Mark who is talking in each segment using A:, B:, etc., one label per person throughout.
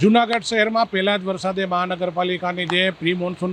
A: જૂનાગઢ શહેરમાં પહેલા જ વરસાદે મહાનગરપાલિકાની જે પ્રી મોન્સૂન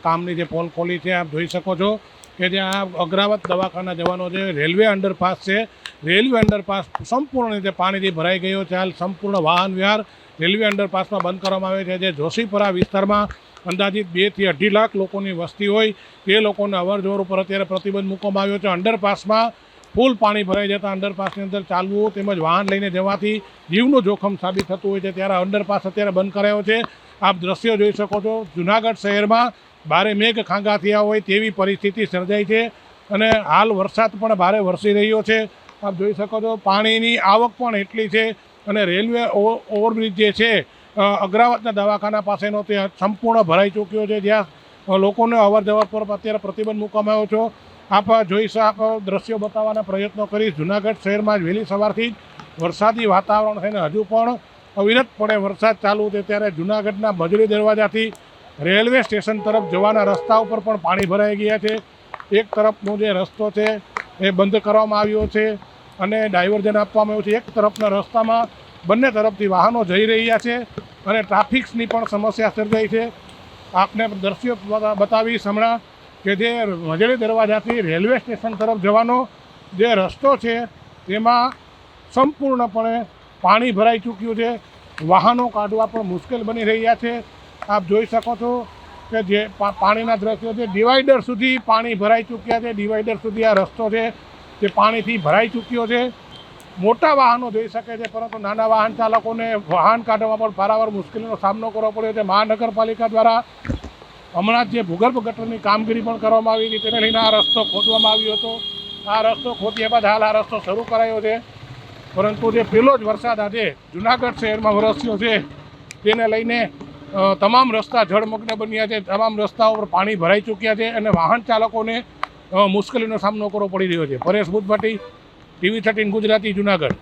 A: કામની જે પોલ ખોલી છે, આપ જોઈ શકો છો કે જ્યાં અગ્રાવત દવાખાના જવાનો જે રેલવે અંડરપાસ છે, રેલવે અંડરપાસ સંપૂર્ણ રીતે પાણીથી ભરાઈ ગયો છે. હાલ સંપૂર્ણ વાહન વ્યવહાર રેલવે અંડરપાસમાં બંધ કરવામાં આવે છે. જે જોશીપુરા વિસ્તારમાં અંદાજિત 2 થી 2.5 લાખ લોકોની વસ્તી હોય તે લોકોને અવરજવર ઉપર અત્યારે પ્રતિબંધ મૂકવામાં આવ્યો છે. અંડરપાસમાં ફૂલ પાણી ભરાઈ જતાં અંડરપાસની અંદર ચાલવું તેમજ વાહન લઈને જવાથી જીવનું જોખમ સાબિત થતું હોય છે. ત્યારે અંડરપાસ અત્યારે બંધ કરાયો છે. આપ દ્રશ્યો જોઈ શકો છો. જૂનાગઢ શહેરમાં ભારે મેઘ ખાંગા થયા હોય તેવી પરિસ્થિતિ સર્જાઈ છે અને હાલ વરસાદ પણ ભારે વરસી રહ્યો છે. આપ જોઈ શકો છો પાણીની આવક પણ એટલી છે અને રેલવે ઓવરબ્રિજ જે છે અગ્રાવતના દવાખાના પાસેનો તે સંપૂર્ણ ભરાઈ ચૂક્યો છે, જ્યાં લોકોને અવરજવર પર અત્યારે પ્રતિબંધ મૂકવામાં આવ્યો છે. આપ આપ દ્રશ્યો બતાવવાના પ્રયત્નો કરીશ. જૂનાગઢ શહેરમાં જ વહેલી સવારથી જ વરસાદી વાતાવરણ થઈને હજુ પણ અવિરતપણે વરસાદ ચાલુ છે. ત્યારે જૂનાગઢના મજડી દરવાજાથી રેલવે સ્ટેશન તરફ જવાના રસ્તા ઉપર પણ પાણી ભરાઈ ગયા છે. એક તરફનો જે રસ્તો છે એ બંધ કરવામાં આવ્યો છે અને ડાયવર્ઝન આપવામાં આવ્યું છે. એક તરફના રસ્તામાં બંને તરફથી વાહનો જઈ રહ્યા છે અને ટ્રાફિક્સની પણ સમસ્યા સર્જાઈ છે. આપને દ્રશ્યો બતાવીશ હમણાં કે જે મજડી દરવાજાથી રેલવે સ્ટેશન તરફ જવાનો જે રસ્તો છે તેમાં સંપૂર્ણપણે પાણી ભરાઈ ચૂક્યું છે. વાહનો કાઢવા પણ મુશ્કેલ બની રહ્યા છે. આપ જોઈ શકો છો કે જે પાણીના દ્રશ્યો છે, ડિવાઈડર સુધી પાણી ભરાઈ ચૂક્યા છે. ડિવાઈડર સુધી આ રસ્તો છે તે પાણીથી ભરાઈ ચૂક્યો છે. મોટા વાહનો જઈ શકે છે પરંતુ નાના વાહન ચાલકોને વાહન કાઢવામાં પણ પારાવાર મુશ્કેલીનો સામનો કરવો પડ્યો છે. મહાનગરપાલિકા દ્વારા હમણાં જે ભૂગર્ભ ગટરની કામગીરી પણ કરવામાં આવી હતી, તેને લઈને આ રસ્તો ખોદવામાં આવ્યો હતો. આ રસ્તો ખોદ્યા બાદ હાલ આ રસ્તો શરૂ કરાયો છે. પરંતુ જે પહેલો જ વરસાદ આજે જૂનાગઢ શહેરમાં વરસ્યો છે તેને લઈને તમામ રસ્તા જળમગ્ન બન્યા છે. તમામ રસ્તાઓ પર પાણી ભરાઈ ચૂક્યા છે અને વાહન ચાલકોને મુશ્કેલીનો સામનો કરવો પડી રહ્યો છે. પરેશ બુદ્ધભાટી, TV13 ગુજરાતી, જૂનાગઢ.